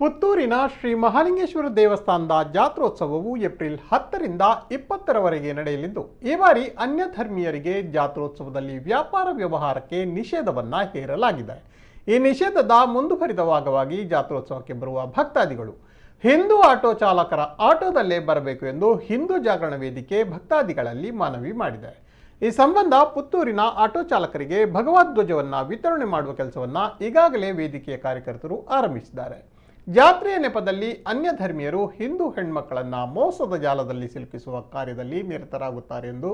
ಪುತ್ತೂರಿನ ಶ್ರೀ ಮಹಾಲಿಂಗೇಶ್ವರ ದೇವಸ್ಥಾನದ ಜಾತ್ರೋತ್ಸವವು ಏಪ್ರಿಲ್ 10ರಿಂದ 20ರವರೆಗೆ ನಡೆಯಲಿದ್ದು, ಈ ಬಾರಿ ಅನ್ಯ ಧರ್ಮೀಯರಿಗೆ ಜಾತ್ರೋತ್ಸವದಲ್ಲಿ ವ್ಯಾಪಾರ ವ್ಯವಹಾರಕ್ಕೆ ನಿಷೇಧವನ್ನು ಹೇರಲಾಗಿದೆ. ಈ ನಿಷೇಧದ ಮುಂದುವರಿದ ಭಾಗವಾಗಿ ಜಾತ್ರೋತ್ಸವಕ್ಕೆ ಬರುವ ಭಕ್ತಾದಿಗಳು ಹಿಂದೂ ಆಟೋ ಚಾಲಕರ ಆಟೋದಲ್ಲೇ ಬರಬೇಕು ಎಂದು ಹಿಂದೂ ಜಾಗರಣ ವೇದಿಕೆ ಭಕ್ತಾದಿಗಳಲ್ಲಿ ಮನವಿ ಮಾಡಿದೆ. ಈ ಸಂಬಂಧ ಪುತ್ತೂರಿನ ಆಟೋ ಚಾಲಕರಿಗೆ ಭಗವದ್ ಧ್ವಜವನ್ನು ವಿತರಣೆ ಮಾಡುವ ಕೆಲಸವನ್ನು ಈಗಾಗಲೇ ವೇದಿಕೆಯ ಕಾರ್ಯಕರ್ತರು ಆರಂಭಿಸಿದ್ದಾರೆ. ಜಾತ್ರೆಯ ನೆಪದಲ್ಲಿ ಅನ್ಯ ಧರ್ಮೀಯರು ಹಿಂದೂ ಹೆಣ್ಮಕ್ಕಳನ್ನು ಮೋಸದ ಜಾಲದಲ್ಲಿ ಸಿಲುಕಿಸುವ ಕಾರ್ಯದಲ್ಲಿ ನಿರತರಾಗುತ್ತಾರೆ ಎಂದು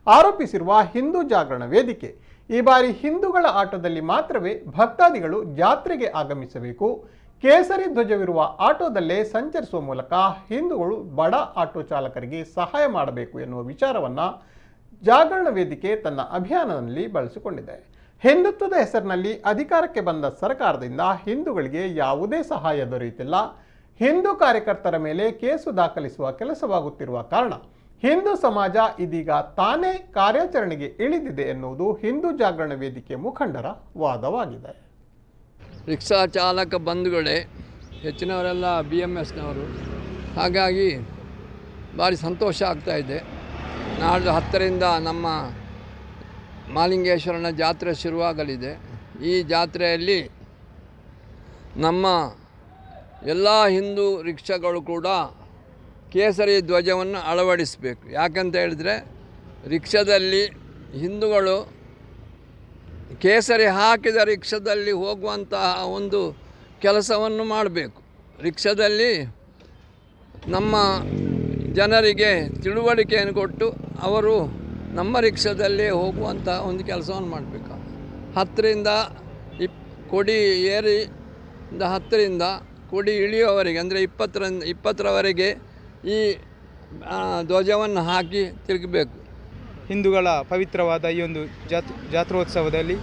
ಆರೋಪಿಸಿರುವ ಹಿಂದೂ ಜಾಗರಣ ವೇದಿಕೆ, ಈ ಬಾರಿ ಹಿಂದೂಗಳ ಆಟೋದಲ್ಲಿ ಮಾತ್ರವೇ ಭಕ್ತಾದಿಗಳು ಜಾತ್ರೆಗೆ ಆಗಮಿಸಬೇಕು, ಕೇಸರಿ ಧ್ವಜವಿರುವ ಆಟೋದಲ್ಲೇ ಸಂಚರಿಸುವ ಮೂಲಕ ಹಿಂದೂಗಳು ಬಡ ಆಟೋ ಚಾಲಕರಿಗೆ ಸಹಾಯ ಮಾಡಬೇಕು ಎನ್ನುವ ವಿಚಾರವನ್ನು ಜಾಗರಣ ವೇದಿಕೆ ತನ್ನ ಅಭಿಯಾನದಲ್ಲಿ ಬಳಸಿಕೊಂಡಿದೆ. ಹಿಂದುತ್ವದ ಹೆಸರಿನಲ್ಲಿ ಅಧಿಕಾರಕ್ಕೆ ಬಂದ ಸರ್ಕಾರದಿಂದ ಹಿಂದೂಗಳಿಗೆ ಯಾವುದೇ ಸಹಾಯ ದೊರೆಯುತ್ತಿಲ್ಲ. ಹಿಂದೂ ಕಾರ್ಯಕರ್ತರ ಮೇಲೆ ಕೇಸು ದಾಖಲಿಸುವ ಕೆಲಸವಾಗುತ್ತಿರುವ ಕಾರಣ ಹಿಂದೂ ಸಮಾಜ ಇದೀಗ ತಾನೇ ಕಾರ್ಯಾಚರಣೆಗೆ ಇಳಿದಿದೆ ಎನ್ನುವುದು ಹಿಂದೂ ಜಾಗರಣ ವೇದಿಕೆ ಮುಖಂಡರ ವಾದವಾಗಿದೆ. ರಿಕ್ಷಾ ಚಾಲಕ ಬಂಧುಗಳೇ ಹೆಚ್ಚಿನವರೆಲ್ಲ BMSನವರು, ಹಾಗಾಗಿ ಭಾರಿ ಸಂತೋಷ ಆಗ್ತಾಯಿದೆ. ನಾಳೆ 10ರಿಂದ ನಮ್ಮ ಮಹಾಲಿಂಗೇಶ್ವರನ ಜಾತ್ರೆ ಶುರುವಾಗಲಿದೆ. ಈ ಜಾತ್ರೆಯಲ್ಲಿ ನಮ್ಮ ಎಲ್ಲ ಹಿಂದೂ ರಿಕ್ಷಾಗಳು ಕೂಡ ಕೇಸರಿ ಧ್ವಜವನ್ನು ಅಳವಡಿಸಬೇಕು. ಯಾಕಂತ ಹೇಳಿದರೆ ರಿಕ್ಷಾದಲ್ಲಿ ಹಿಂದೂಗಳು ಕೇಸರಿ ಹಾಕಿದ ರಿಕ್ಷಾದಲ್ಲಿ ಹೋಗುವಂತಹ ಒಂದು ಕೆಲಸವನ್ನು ಮಾಡಬೇಕು. ರಿಕ್ಷಾದಲ್ಲಿ ನಮ್ಮ ಜನರಿಗೆ ತಿಳುವಳಿಕೆಯನ್ನು ಕೊಟ್ಟು ಅವರು ನಮ್ಮ ರಿಕ್ಷಾದಲ್ಲೇ ಹೋಗುವಂಥ ಒಂದು ಕೆಲಸವನ್ನು ಮಾಡಬೇಕು. 10ರಿಂದ ಕೊಡಿ ಏರಿದ 10ರಿಂದ ಕೊಡಿ ಇಳಿಯುವವರೆಗೆ, ಅಂದರೆ 20ರವರೆಗೆ ಈ ಧ್ವಜವನ್ನು ಹಾಕಿ ತಿರುಗಬೇಕು. ಹಿಂದೂಗಳ ಪವಿತ್ರವಾದ ಈ ಒಂದು ಜಾತ್ರೋತ್ಸವದಲ್ಲಿ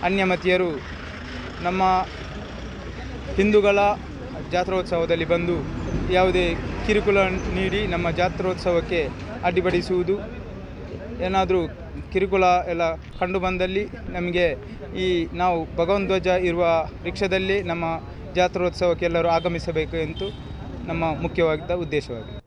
ಅನ್ಯಮತೀಯರು ನಮ್ಮ ಹಿಂದೂಗಳ ಜಾತ್ರೋತ್ಸವದಲ್ಲಿ ಬಂದು ಯಾವುದೇ ಕಿರುಕುಳ ನೀಡಿ ನಮ್ಮ ಜಾತ್ರೋತ್ಸವಕ್ಕೆ ಅಡ್ಡಿಪಡಿಸುವುದು, ಏನಾದರೂ ಕಿರುಕುಳ ಎಲ್ಲ ಕಂಡು ಬಂದಲ್ಲಿ ನಮಗೆ ನಾವು ಭಗವನ್ ಧ್ವಜ ಇರುವ ರಿಕ್ಷಾದಲ್ಲಿ ನಮ್ಮ ಜಾತ್ರೋತ್ಸವಕ್ಕೆ ಎಲ್ಲರೂ ಆಗಮಿಸಬೇಕು ಎಂದು ನಮ್ಮ ಮುಖ್ಯವಾದ ಉದ್ದೇಶವಾಗಿದೆ.